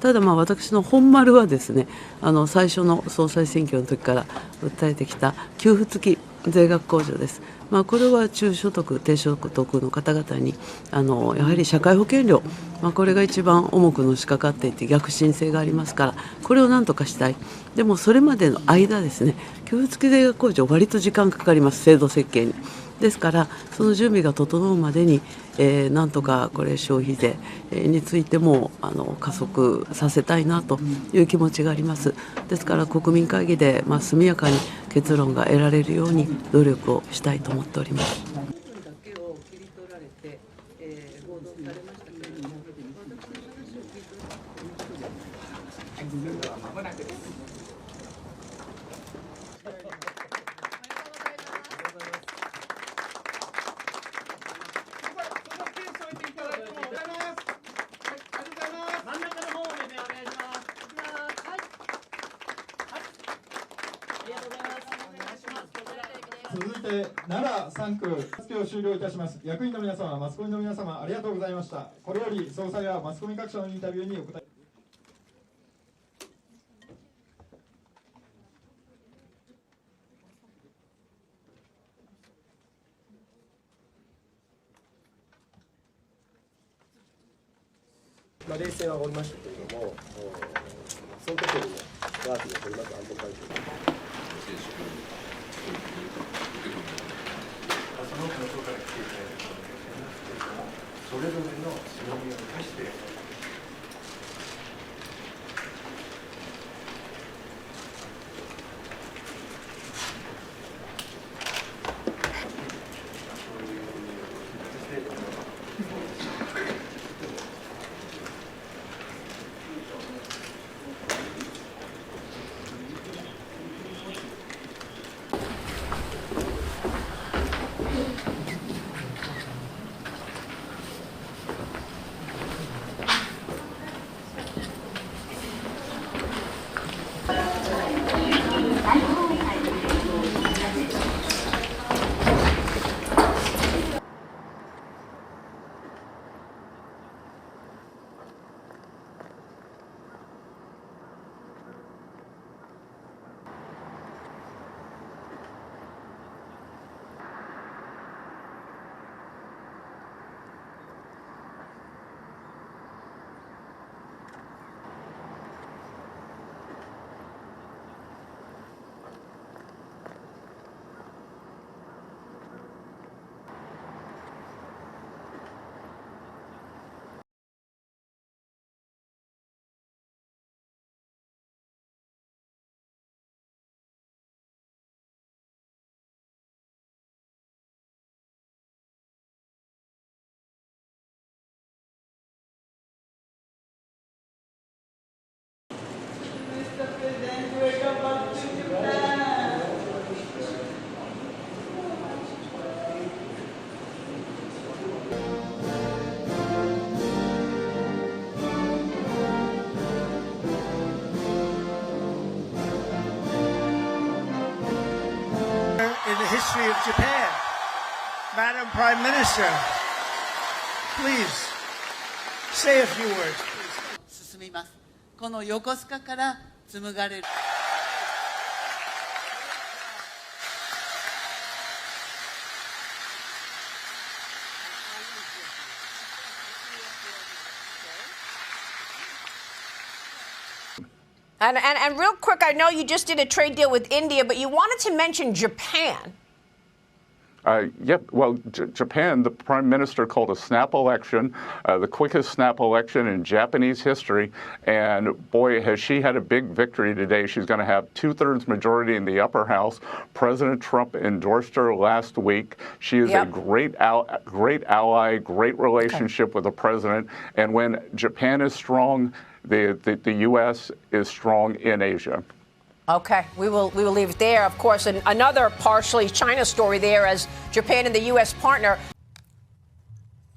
ただ私の本丸はですね、最初の総裁選挙の時から訴えてきた給付付き税額控除です。これは中所得、低所得の方々にやはり社会保険料、これが一番重くのしかかっていて逆進性がありますから、これをなんとかしたい。でもそれまでの間ですね、給付付き税額控除、割と時間かかります、制度設計に。ですからその準備が整うまでに、なんとかこれ消費税についても加速させたいなという気持ちがあります。ですから国民会議で速やかに結論が得られるように努力をしたいと思っております。続いて奈良3区付けを終了いたします。役員の皆様、マスコミの皆様、ありがとうございました。これより総裁はマスコミ各社のインタビューにお答え。冷静はおりましたけれども、その時よりも我が国を取り巻く安保環境その他の評価が来ていただいたそれぞれの強みを生かしてIn the history of Japan. Madam Prime Minister, please say a few words. 進みます。この横須賀から紡がれる。And real quick, I know you just did a trade deal with India, but you wanted to mention Japan. Yep. Well, Japan, the prime minister called a snap election, the quickest snap election in Japanese history. And boy, has she had a big victory today. She's going to have 2/3 majority in the upper house. President Trump endorsed her last week. She is a great ally, great relationship with the president. And when Japan is strong, the U.S. is strong in Asia. Okay, we will leave it there. Of course, another partially China story there as Japan and the U.S. partner.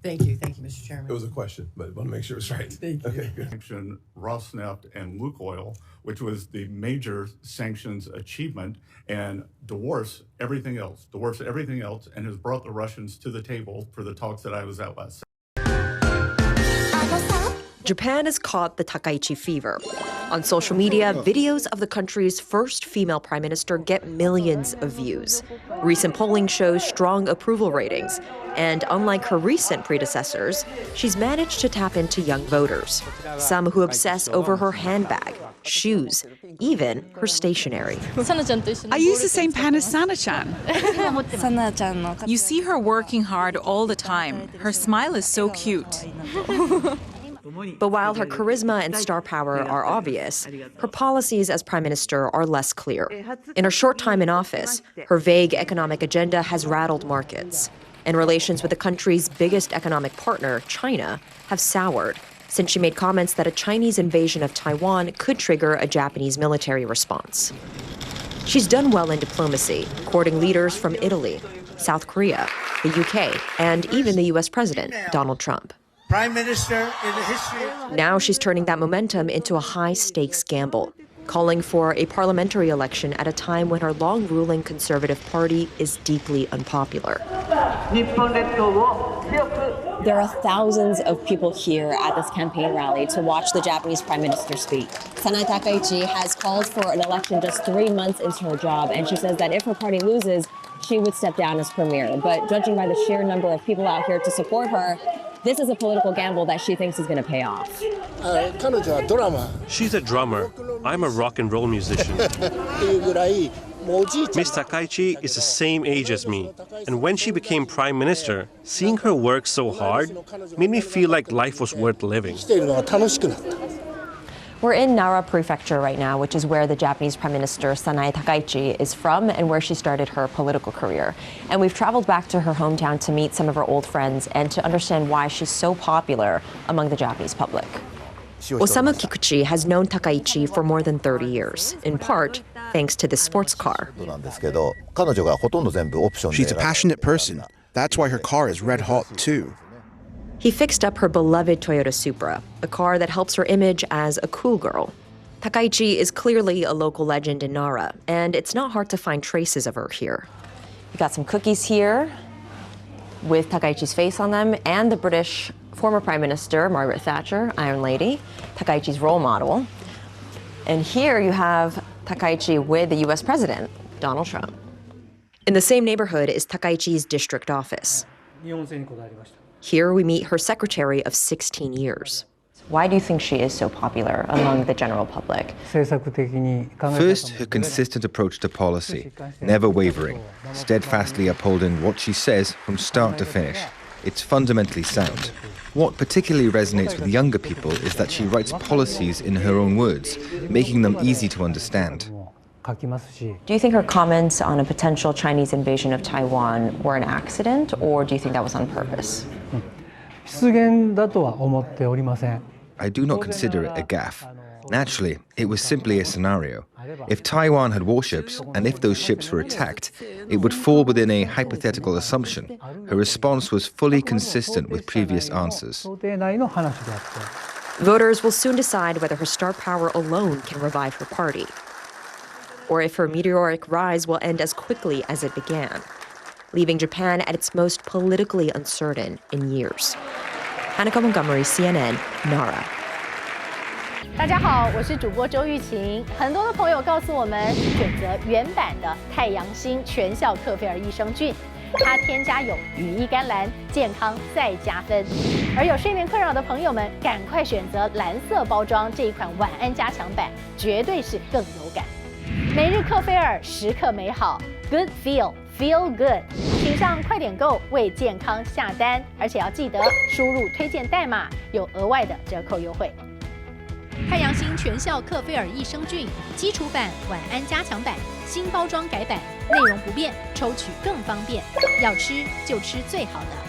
Thank you, Mr. Chairman. It was a question, but I want to make sure it's right. Thank you. Okay, good. Rosneft and Lukoil, which was the major sanctions achievement, and dwarfs everything else, and has brought the Russians to the table for the talks that I was at last. Japan has caught the Takaichi fever. On social media, videos of the country's first female prime minister get millions of views. Recent polling shows strong approval ratings. And unlike her recent predecessors, she's managed to tap into young voters, some who obsess over her handbag, shoes, even her stationery. I use the same pen as Sana-chan. You see her working hard all the time. Her smile is so cute. But while her charisma and star power are obvious, her policies as prime minister are less clear. In her short time in office, her vague economic agenda has rattled markets. And relations with the country's biggest economic partner, China, have soured since she made comments that a Chinese invasion of Taiwan could trigger a Japanese military response. She's done well in diplomacy, courting leaders from Italy, South Korea, the UK, and even the US President, Donald Trump. Prime Minister in the history of... Now she's turning that momentum into a high-stakes gamble, calling for a parliamentary election at a time when her long-ruling Conservative Party is deeply unpopular. There are thousands of people here at this campaign rally to watch the Japanese Prime Minister speak. Sanae Takaichi has called for an election just 3 months into her job, and she says that if her party loses, she would step down as premier. But judging by the sheer number of people out here to support her, this is a political gamble that she thinks is going to pay off. She's a drummer. I'm a rock and roll musician. Miss Takaichi is the same age as me, and when she became prime minister, seeing her work so hard made me feel like life was worth living. We're in Nara Prefecture right now, which is where the Japanese Prime Minister Sanae Takaichi is from and where she started her political career. And we've traveled back to her hometown to meet some of her old friends and to understand why she's so popular among the Japanese public. Osamu Kikuchi has known Takaichi for more than 30 years, in part thanks to this sports car. She's a passionate person. That's why her car is red hot, too. He fixed up her beloved Toyota Supra, a car that helps her image as a cool girl. Takaichi is clearly a local legend in Nara, and it's not hard to find traces of her here. We've got some cookies here with Takaichi's face on them, and the British former Prime Minister, Margaret Thatcher, Iron Lady, Takaichi's role model. And here you have Takaichi with the US President, Donald Trump. In the same neighborhood is Takaichi's district office. Here we meet her secretary of 16 years. Why do you think she is so popular among the general public? First, her consistent approach to policy, never wavering, steadfastly upholding what she says from start to finish. It's fundamentally sound. What particularly resonates with younger people is that she writes policies in her own words, making them easy to understand. Do you think her comments on a potential Chinese invasion of Taiwan were an accident, or do you think that was on purpose? I do not consider it a gaffe. Naturally, it was simply a scenario. If Taiwan had warships, and if those ships were attacked, it would fall within a hypothetical assumption. Her response was fully consistent with previous answers. Voters will soon decide whether her star power alone can revive her party, or if her meteoric rise will end as quickly as it began, leaving Japan at its most politically uncertain in years. Hanukkah Montgomery, CNN, Nara. 大家好，我是主播周玉琴。很多的朋友告诉我们，选择原版的太阳星全效克菲尔益生菌，它添加有羽衣甘蓝，健康再加分。而有睡眠困扰的朋友们，赶快选择蓝色包装这一款晚安加强版，绝对是更有感。每日克菲尔，时刻美好 ，Good Feel Good， 请上快点购为健康下单，而且要记得输入推荐代码，有额外的折扣优惠。太阳星全效克菲尔益生菌基础版、晚安加强版，新包装改版，内容不变，抽取更方便。要吃就吃最好的。